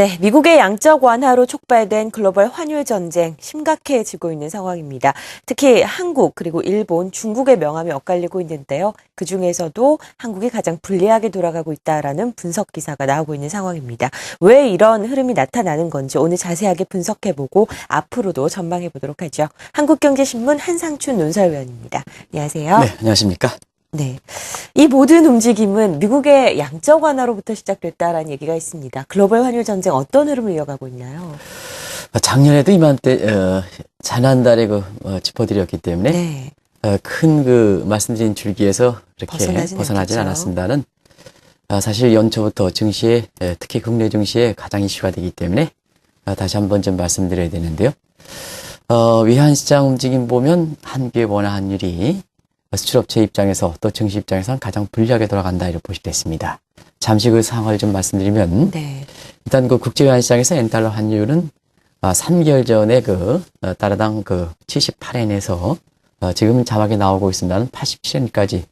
네, 미국의 양적 완화로 촉발된 글로벌 환율 전쟁 심각해지고 있는 상황입니다. 특히 한국 그리고 일본, 중국의 명암이 엇갈리고 있는데요. 그중에서도 한국이 가장 불리하게 돌아가고 있다라는 분석 기사가 나오고 있는 상황입니다. 왜 이런 흐름이 나타나는 건지 오늘 자세하게 분석해보고 앞으로도 전망해보도록 하죠. 한국경제신문 한상춘 논설위원입니다. 안녕하세요. 네, 안녕하십니까? 네, 이 모든 움직임은 미국의 양적 완화로부터 시작됐다라는 얘기가 있습니다. 글로벌 환율 전쟁 어떤 흐름을 이어가고 있나요? 작년에도 이맘때 지난달에 짚어드렸기 때문에 네. 큰 말씀드린 줄기에서 이렇게 벗어나진 않았습니다는 사실 연초부터 증시에 특히 국내 증시에 가장 이슈가 되기 때문에 다시 한번 좀 말씀드려야 되는데요. 위안 시장 움직임 보면 한국의 원화 환율이 수출업체 입장에서 또 증시 입장에서는 가장 불리하게 돌아간다 이렇게 보실 수 있습니다. 잠시 그 상황을 좀 말씀드리면 네. 일단 국제 외환 시장에서 엔달러 환율은 3개월 전에 달러당 78엔에서 지금 자막에 나오고 있습니다는 87엔까지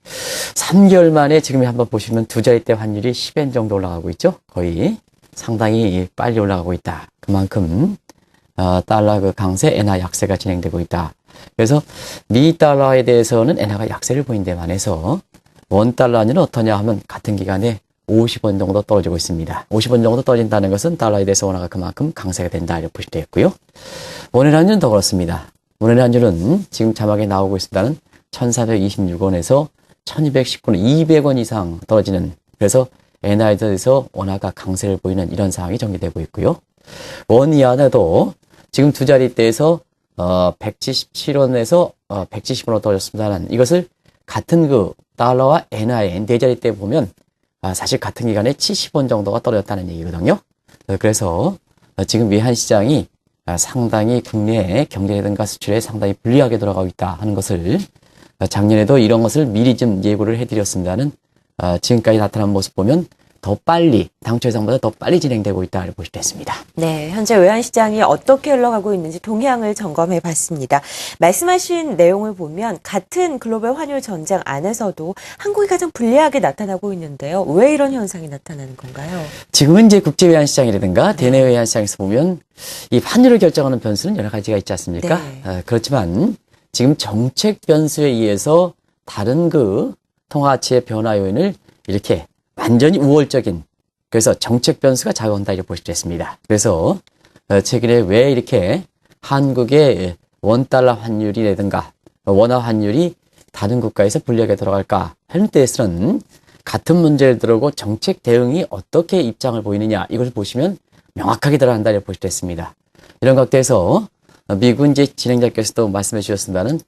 3개월 만에 지금 한번 보시면 두 자릿대 환율이 10엔 정도 올라가고 있죠. 거의 상당히 빨리 올라가고 있다. 그만큼 달러 강세, 엔화 약세가 진행되고 있다. 그래서 미 달러에 대해서는 엔화가 약세를 보인 데 반해서 원 달러 환율은 어떠냐 하면 같은 기간에 50원 정도 떨어지고 있습니다. 50원 정도 떨어진다는 것은 달러에 대해서 원화가 그만큼 강세가 된다 이렇게 보시면 되겠고요. 원화의 환율은 더 그렇습니다. 원화의 환율은 지금 자막에 나오고 있습니다는 1,426원에서 1,219원, 200원 이상 떨어지는, 그래서 엔화에 대해서 원화가 강세를 보이는 이런 상황이 전개되고 있고요. 원 이하도 지금 두 자릿대에서 177원에서 170원으로 떨어졌습니다는, 이것을 같은 달러와 엔화의 네 자릿대 보면 사실 같은 기간에 70원 정도가 떨어졌다는 얘기거든요. 그래서 지금 외환 시장이 상당히 국내 경제라든가 수출에 상당히 불리하게 돌아가고 있다 하는 것을 작년에도 이런 것을 미리 좀 예고를 해드렸습니다는 지금까지 나타난 모습 보면 더 빨리, 당초 예상보다 더 빨리 진행되고 있다 이렇게 보실 수 있습니다. 네, 현재 외환시장이 어떻게 흘러가고 있는지 동향을 점검해 봤습니다. 말씀하신 내용을 보면 같은 글로벌 환율 전쟁 안에서도 한국이 가장 불리하게 나타나고 있는데요. 왜 이런 현상이 나타나는 건가요? 지금은 이제 국제 외환시장이라든가 대내 외환시장에서 보면 이 환율을 결정하는 변수는 여러 가지가 있지 않습니까? 네. 그렇지만 지금 정책 변수에 의해서 다른 통화가치의 변화 요인을 이렇게 완전히 우월적인, 그래서 정책 변수가 작용한다 이렇게 보실 수 있습니다. 그래서 최근에 왜 이렇게 한국의 원달러 환율이라든가 원화 환율이 다른 국가에서 불리하게 돌아갈까 하는 데에서는 같은 문제를 들고 정책 대응이 어떻게 입장을 보이느냐 이것을 보시면 명확하게 들어간다 이렇게 보실 수 있습니다. 이런 각도에서 미국 이제 진행자께서도 말씀해 주셨습니다는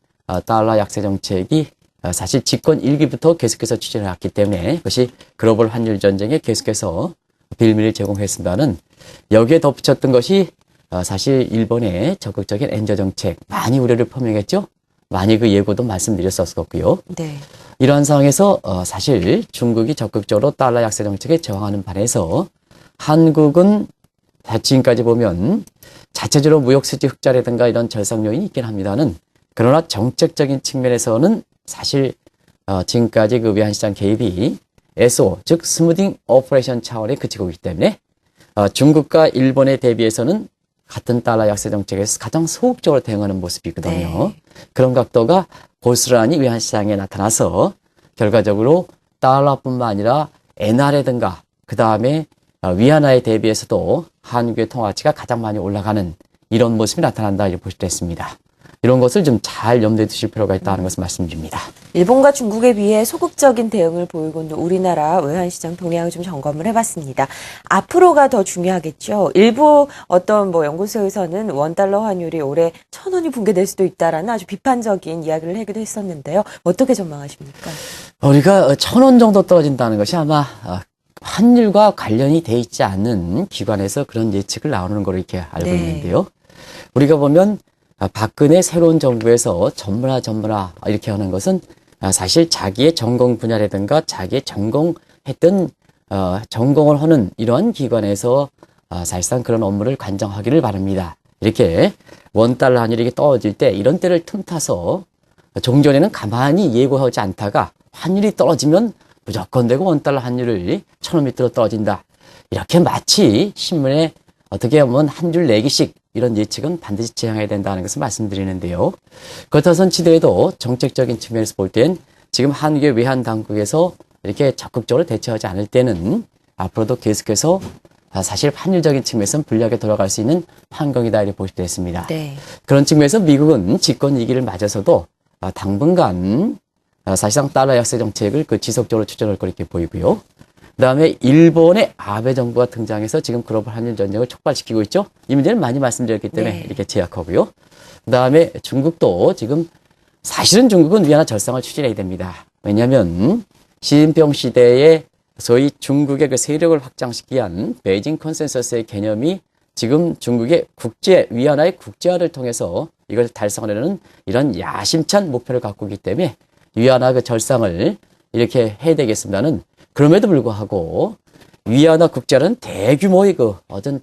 달러 약세 정책이 사실 집권 1기부터 계속해서 추진해 왔기 때문에 그것이 글로벌 환율 전쟁에 계속해서 빌미를 제공했습니다는, 여기에 덧붙였던 것이 사실 일본의 적극적인 엔저 정책 많이 우려를 표명했죠. 많이 예고도 말씀드렸었고요. 네. 이러한 상황에서 사실 중국이 적극적으로 달러 약세 정책에 저항하는 반해서 한국은 지금까지 보면 자체적으로 무역수지 흑자라든가 이런 절상 요인이 있긴 합니다는, 그러나 정책적인 측면에서는 사실 지금까지 외환시장 개입이 SO, 즉 스무딩 오퍼레이션 차원에 그치고 있기 때문에 중국과 일본에 대비해서는 같은 달러 약세 정책에서 가장 소극적으로 대응하는 모습이거든요. 네. 그런 각도가 고스란히 외환시장에 나타나서 결과적으로 달러뿐만 아니라 엔화라든가 그 다음에 위안화에 대비해서도 한국의 통화가치가 가장 많이 올라가는 이런 모습이 나타난다 이렇게 보실 수 있습니다. 이런 것을 좀 잘 염두에 두실 필요가 있다는 것을 말씀드립니다. 일본과 중국에 비해 소극적인 대응을 보이고 있는 우리나라 외환시장 동향을 좀 점검을 해봤습니다. 앞으로가 더 중요하겠죠. 일부 어떤 연구소에서는 원달러 환율이 올해 1,000원이 붕괴될 수도 있다라는 아주 비판적인 이야기를 하기도 했었는데요. 어떻게 전망하십니까? 우리가 1,000원 정도 떨어진다는 것이 아마 환율과 관련이 돼 있지 않는 기관에서 그런 예측을 나오는 걸로 이렇게 알고 네. 있는데요. 우리가 보면 박근혜 새로운 정부에서 전문화 이렇게 하는 것은 사실 자기의 전공 분야라든가 자기의 전공했던 전공을 하는 이러한 기관에서 사실상 그런 업무를 관장하기를 바랍니다. 이렇게 원달러 환율이 이렇게 떨어질 때 이런 때를 틈타서 종전에는 가만히 예고하지 않다가 환율이 떨어지면 무조건 되고 원달러 환율이 1,000원 밑으로 떨어진다. 이렇게 마치 신문에 어떻게 보면 한 줄 내기씩 이런 예측은 반드시 지향해야 된다는 것을 말씀드리는데요. 그렇다선 치더라도 정책적인 측면에서 볼 땐 지금 한국의 외환 당국에서 이렇게 적극적으로 대처하지 않을 때는 앞으로도 계속해서 사실 환율적인 측면에서는 불리하게 돌아갈 수 있는 환경이다 이렇게 보실 수 있습니다. 네. 그런 측면에서 미국은 집권 위기를 맞아서도 당분간 사실상 달러 약세 정책을 지속적으로 추진할 거 이렇게 보이고요. 그다음에 일본의 아베 정부가 등장해서 지금 글로벌 한일 전쟁을 촉발시키고 있죠. 이 문제는 많이 말씀드렸기 때문에 네. 이렇게 제약하고요. 그다음에 중국도 지금 사실은 중국은 위안화 절상을 추진해야 됩니다. 왜냐하면 시진핑 시대에 소위 중국의 그 세력을 확장시키기 위한 베이징 컨센서스의 개념이 지금 중국의 위안화의 국제화를 통해서 이걸 달성하려는 이런 야심찬 목표를 갖고 있기 때문에 위안화 그 절상을 이렇게 해야 되겠습니다는 그럼에도 불구하고 위안화 국제화는 대규모의 그 어떤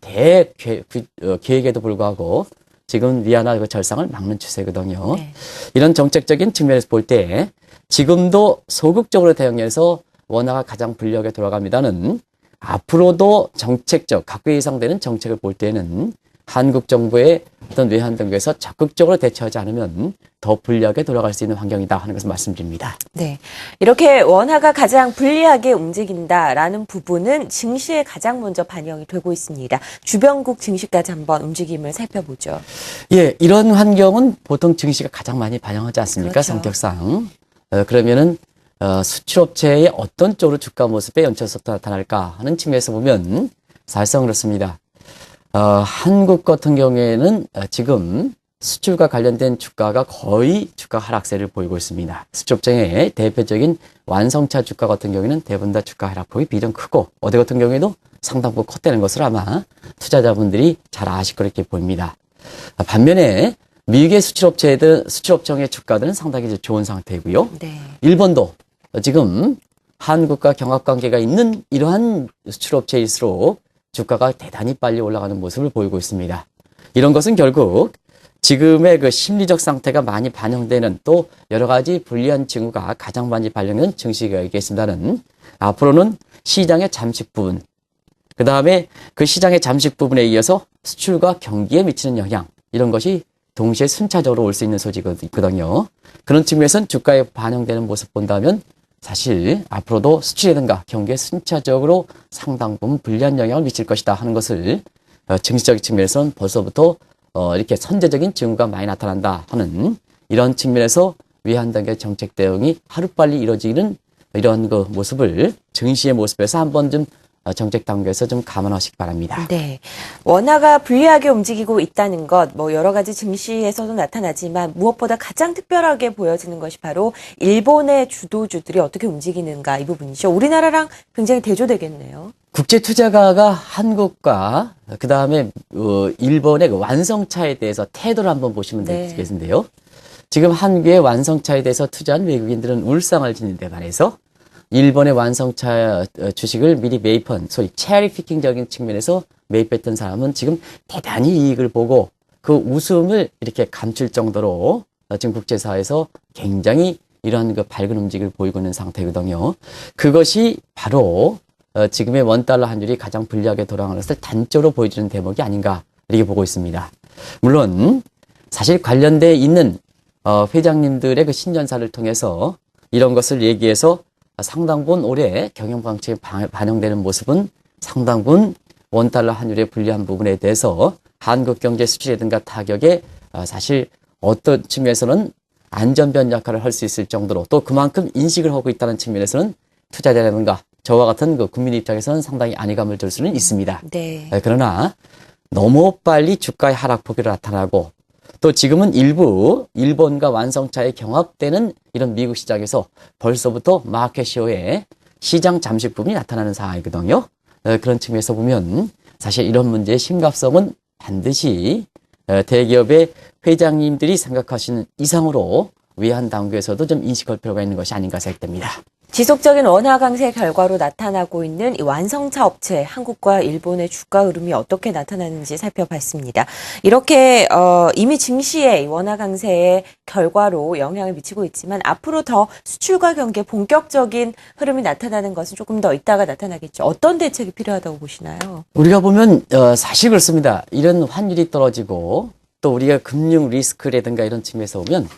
계획에도 불구하고 지금 위안화 그 절상을 막는 추세거든요. 네. 이런 정책적인 측면에서 볼 때 지금도 소극적으로 대응해서 원화가 가장 불리하게 돌아갑니다는 앞으로도 각계 예상되는 정책을 볼 때는 한국 정부의 어떤 외환 등에서 적극적으로 대처하지 않으면 더 불리하게 돌아갈 수 있는 환경이다 하는 것을 말씀드립니다. 네. 이렇게 원화가 가장 불리하게 움직인다라는 부분은 증시에 가장 먼저 반영이 되고 있습니다. 주변국 증시까지 한번 움직임을 살펴보죠. 예, 이런 환경은 보통 증시가 가장 많이 반영하지 않습니까? 그렇죠. 성격상. 그러면은 수출업체의 어떤 쪽으로 주가 모습에 연체해서부터 나타날까 하는 측면에서 보면 사실상 그렇습니다. 한국 같은 경우에는 지금 수출과 관련된 주가가 거의 주가 하락세를 보이고 있습니다. 수출업체의 대표적인 완성차 주가 같은 경우에는 대부분 다 주가 하락폭이 비중 크고 어디 같은 경우에도 상당부 컸다는 것을 아마 투자자분들이 잘 아실 거렇게 보입니다. 반면에 미국의 수출업체의 주가들은 상당히 이제 좋은 상태이고요. 네. 일본도 지금 한국과 경합관계가 있는 이러한 수출업체일수록 주가가 대단히 빨리 올라가는 모습을 보이고 있습니다. 이런 것은 결국 지금의 그 심리적 상태가 많이 반영되는 또 여러 가지 불리한 징후가 가장 많이 반영되는 증시가 있겠습니다는 앞으로는 시장의 잠식 부분, 그 다음에 그 시장의 잠식 부분에 이어서 수출과 경기에 미치는 영향 이런 것이 동시에 순차적으로 올 수 있는 소지가 있거든요. 그런 측면에서는 주가에 반영되는 모습 본다면 사실 앞으로도 수출이든가 경기에 순차적으로 상당 부분 불리한 영향을 미칠 것이다 하는 것을 증시적인 측면에서는 벌써부터 이렇게 선제적인 징후가 많이 나타난다 하는 이런 측면에서 외환 단계 정책 대응이 하루빨리 이루어지는 이런 그 모습을 증시의 모습에서 한번 좀 정책 단계에서 좀 감안하시기 바랍니다. 네. 원화가 불리하게 움직이고 있다는 것, 여러 가지 증시에서도 나타나지만 무엇보다 가장 특별하게 보여지는 것이 바로 일본의 주도주들이 어떻게 움직이는가 이 부분이죠. 우리나라랑 굉장히 대조되겠네요. 국제 투자가가 한국과 그 다음에 일본의 그 완성차에 대해서 태도를 한번 보시면 네. 되겠는데요. 지금 한국의 완성차에 대해서 투자한 외국인들은 울상을 짓는 데 반해서 일본의 완성차 주식을 미리 매입한 소위 체리 피킹적인 측면에서 매입했던 사람은 지금 대단히 이익을 보고 그 웃음을 이렇게 감출 정도로 지금 국제사회에서 굉장히 이런 그 밝은 움직임을 보이고 있는 상태거든요. 그것이 바로 지금의 원달러 환율이 가장 불리하게 돌아가는 것을 단적으로 보여주는 대목이 아닌가 이렇게 보고 있습니다. 물론 사실 관련돼 있는 회장님들의 그 신년사를 통해서 이런 것을 얘기해서 상당 부분 올해 경영방침에 반영되는 모습은 상당 부분 원달러 환율의 불리한 부분에 대해서 한국 경제 수출이라든가 타격에 사실 어떤 측면에서는 안전변 역할을 할 수 있을 정도로 또 그만큼 인식을 하고 있다는 측면에서는 투자자라든가 저와 같은 그 국민 입장에서는 상당히 안위감을 줄 수는 있습니다. 네. 그러나 너무 빨리 주가의 하락폭이 나타나고 또 지금은 일부 일본과 완성차에 경합되는 이런 미국 시장에서 벌써부터 마켓쇼에 시장 잠식 부분이 나타나는 상황이거든요. 그런 측면에서 보면 사실 이런 문제의 심각성은 반드시 대기업의 회장님들이 생각하시는 이상으로 외환 당국에서도 좀 인식할 필요가 있는 것이 아닌가 생각됩니다. 지속적인 원화 강세 결과로 나타나고 있는 이 완성차 업체, 한국과 일본의 주가 흐름이 어떻게 나타나는지 살펴봤습니다. 이렇게 이미 증시의 원화 강세의 결과로 영향을 미치고 있지만 앞으로 더 수출과 경기에 본격적인 흐름이 나타나는 것은 조금 더 있다가 나타나겠죠. 어떤 대책이 필요하다고 보시나요? 우리가 보면 사실 그렇습니다. 이런 환율이 떨어지고 또 우리가 금융 리스크라든가 이런 측면에서 보면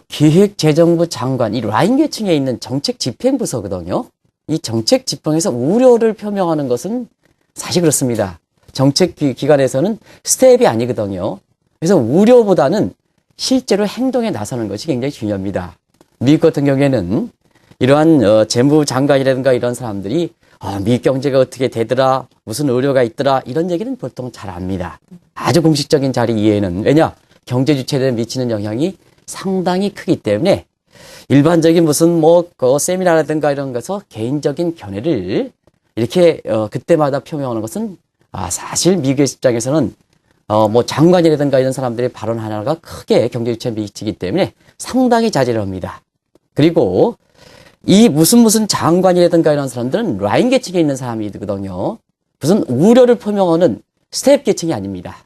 기획재정부 장관, 이 라인 계층에 있는 정책 집행부서거든요. 이 정책 집행에서 우려를 표명하는 것은 사실 그렇습니다. 정책 기관에서는 스텝이 아니거든요. 그래서 우려보다는 실제로 행동에 나서는 것이 굉장히 중요합니다. 미국 같은 경우에는 이러한 재무장관이라든가 이런 사람들이 미국 경제가 어떻게 되더라, 무슨 우려가 있더라, 이런 얘기는 보통 잘 압니다. 아주 공식적인 자리 이외에는. 왜냐? 경제 주체들에 미치는 영향이 상당히 크기 때문에 일반적인 무슨 세미나라든가 이런 것에서 개인적인 견해를 이렇게 그때마다 표명하는 것은 사실 미국의 입장에서는 장관이라든가 이런 사람들의 발언 하나가 크게 경제 주체에 미치기 때문에 상당히 자제를 합니다. 그리고 이 무슨 장관이라든가 이런 사람들은 라인 계층에 있는 사람이거든요. 무슨 우려를 표명하는 스텝 계층이 아닙니다.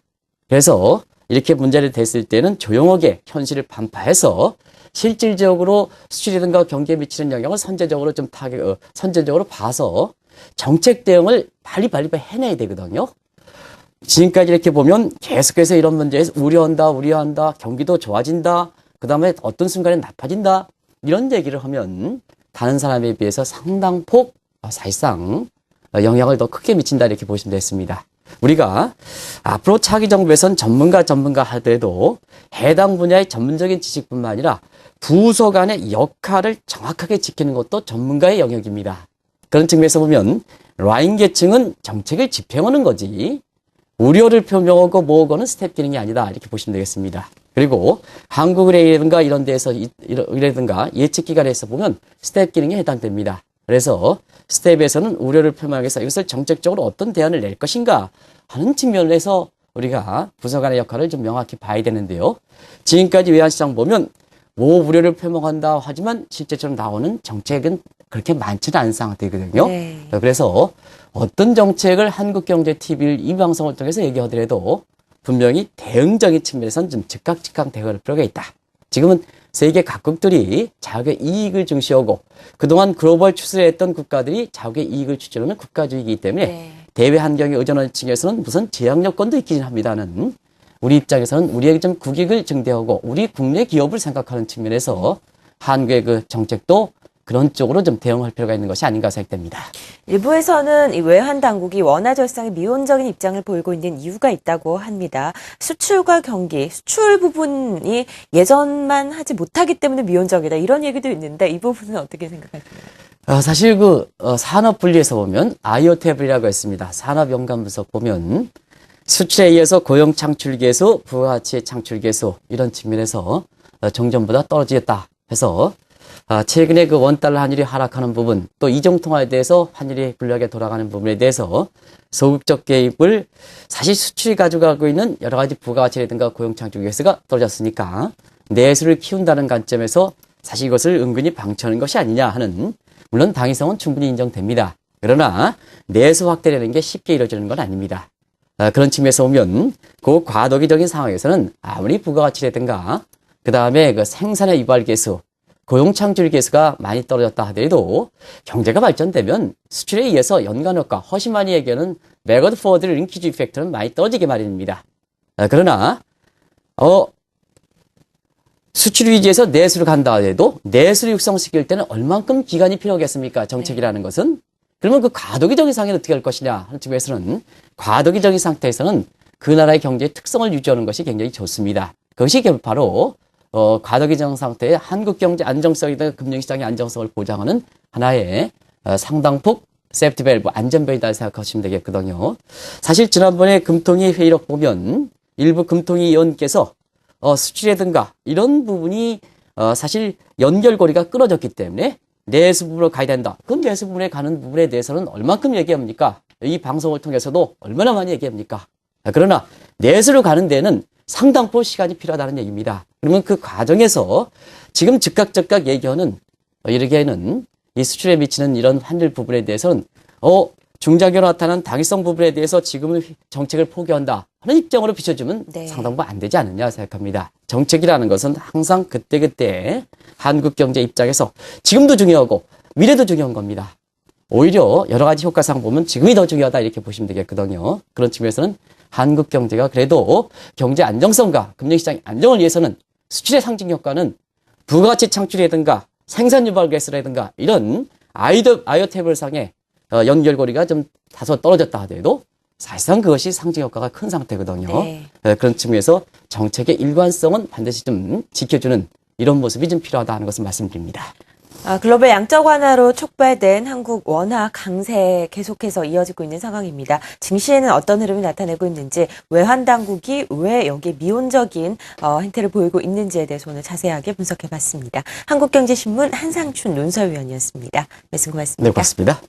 그래서 이렇게 문제를 됐을 때는 조용하게 현실을 반파해서 실질적으로 수출이든가 경기에 미치는 영향을 선제적으로 봐서 정책 대응을 빨리 해내야 되거든요. 지금까지 이렇게 보면 계속해서 이런 문제에서 우려한다, 경기도 좋아진다, 그 다음에 어떤 순간에 나빠진다, 이런 얘기를 하면 다른 사람에 비해서 상당폭 사실상 영향을 더 크게 미친다 이렇게 보시면 되겠습니다. 우리가 앞으로 차기 정부에선 전문가 하더라도 해당 분야의 전문적인 지식뿐만 아니라 부서 간의 역할을 정확하게 지키는 것도 전문가의 영역입니다. 그런 측면에서 보면 라인 계층은 정책을 집행하는 거지 우려를 표명하고 뭐하고는 스텝 기능이 아니다 이렇게 보시면 되겠습니다. 그리고 한국은행이라든가 이런 데에서 이라든가 예측 기관에서 보면 스텝 기능에 해당됩니다. 그래서 스텝에서는 우려를 표명해서 이것을 정책적으로 어떤 대안을 낼 것인가 하는 측면에서 우리가 부서 간의 역할을 좀 명확히 봐야 되는데요. 지금까지 외환시장 보면 우려를 표명한다 하지만 실제적으로 나오는 정책은 그렇게 많지는 않은 상태거든요. 네. 그래서 어떤 정책을 한국경제TV를 이 방송을 통해서 얘기하더라도 분명히 대응적인 측면에서는 좀 즉각 대응할 필요가 있다. 지금은 세계 각국들이 자국의 이익을 중시하고 그동안 글로벌 추세를 했던 국가들이 자국의 이익을 추진하는 국가주의이기 때문에 대외 환경에 의존하는 층에서는 무슨 제약 요건도 있긴 합니다는 우리 입장에서는 우리에게 좀 국익을 증대하고 우리 국내 기업을 생각하는 측면에서 한국의 그 정책도 그런 쪽으로 좀 대응할 필요가 있는 것이 아닌가 생각됩니다. 일부에서는 이 외환 당국이 원화 절상에 미온적인 입장을 보이고 있는 이유가 있다고 합니다. 수출과 경기, 수출 부분이 예전만 하지 못하기 때문에 미온적이다 이런 얘기도 있는데 이 부분은 어떻게 생각하세요? 사실 산업 분리에서 보면 IoTab이라고 했습니다. 산업 연관 분석 보면 수출에 의해서 고용 창출 계수, 부가가치 창출 계수 이런 측면에서 정전보다 떨어지겠다 해서 최근에 그 원달러 환율이 하락하는 부분, 또 이중통화에 대해서 환율이 불리하게 돌아가는 부분에 대해서 소극적 개입을 사실 수출이 가져가고 있는 여러 가지 부가가치라든가 고용창출 계수가 떨어졌으니까 내수를 키운다는 관점에서 사실 이것을 은근히 방치하는 것이 아니냐 하는 물론 당위성은 충분히 인정됩니다. 그러나 내수 확대라는 게 쉽게 이루어지는 건 아닙니다. 그런 측면에서 보면 그 과도기적인 상황에서는 아무리 부가가치라든가 그 다음에 그 생산의 유발 계수 고용창출 계수가 많이 떨어졌다 하더라도 경제가 발전되면 수출에 의해서 연관효과, 훨씬 많이 얘기하는 매거드 포워드 링키지 이펙트는 많이 떨어지게 마련입니다. 그러나 수출 위주에서 내수를 간다 하더라도 내수를 육성시킬 때는 얼만큼 기간이 필요하겠습니까? 정책이라는 것은. 그러면 그 과도기적인 상황에 어떻게 할 것이냐 하는 측면에서는 과도기적인 상태에서는 그 나라의 경제의 특성을 유지하는 것이 굉장히 좋습니다. 그것이 바로 과도기적 상태의 한국 경제 안정성이나 금융시장의 안정성을 보장하는 하나의 상당폭 세프티 밸브 안전벨이다 생각하시면 되겠거든요. 사실 지난번에 금통위 회의록 보면 일부 금통위 의원께서 수출이라든가 이런 부분이 사실 연결고리가 끊어졌기 때문에 내수 부분으로 가야 된다. 그럼 내수 부분에 가는 부분에 대해서는 얼만큼 얘기합니까? 이 방송을 통해서도 얼마나 많이 얘기합니까? 그러나 내수로 가는 데는 상당폭 시간이 필요하다는 얘기입니다. 그러면 그 과정에서 지금 즉각 얘기하는 이르기에는 이 수출에 미치는 이런 환율 부분에 대해서는 중장기로 나타난 당위성 부분에 대해서 지금은 정책을 포기한다 하는 입장으로 비춰주면 네. 상당 부분 안 되지 않느냐 생각합니다. 정책이라는 것은 항상 그때그때 한국 경제 입장에서 지금도 중요하고 미래도 중요한 겁니다. 오히려 여러 가지 효과상 보면 지금이 더 중요하다 이렇게 보시면 되겠거든요. 그런 측면에서는 한국 경제가 그래도 경제 안정성과 금융시장의 안정을 위해서는 수출의 상징 효과는 부가가치 창출이라든가 생산 유발 가스라든가 이런 아이오 테이블상의 연결고리가 좀 다소 떨어졌다 하더라도 사실상 그것이 상징 효과가 큰 상태거든요. 네. 그런 측면에서 정책의 일관성은 반드시 좀 지켜주는 이런 모습이 좀 필요하다 하는 것을 말씀드립니다. 글로벌 양적 완화로 촉발된 한국 원화 강세 계속해서 이어지고 있는 상황입니다. 증시에는 어떤 흐름이 나타내고 있는지, 외환 당국이 왜 여기에 미온적인 행태를 보이고 있는지에 대해서 오늘 자세하게 분석해봤습니다. 한국경제신문 한상춘 논설위원이었습니다. 말씀 고맙습니다. 네, 고맙습니다.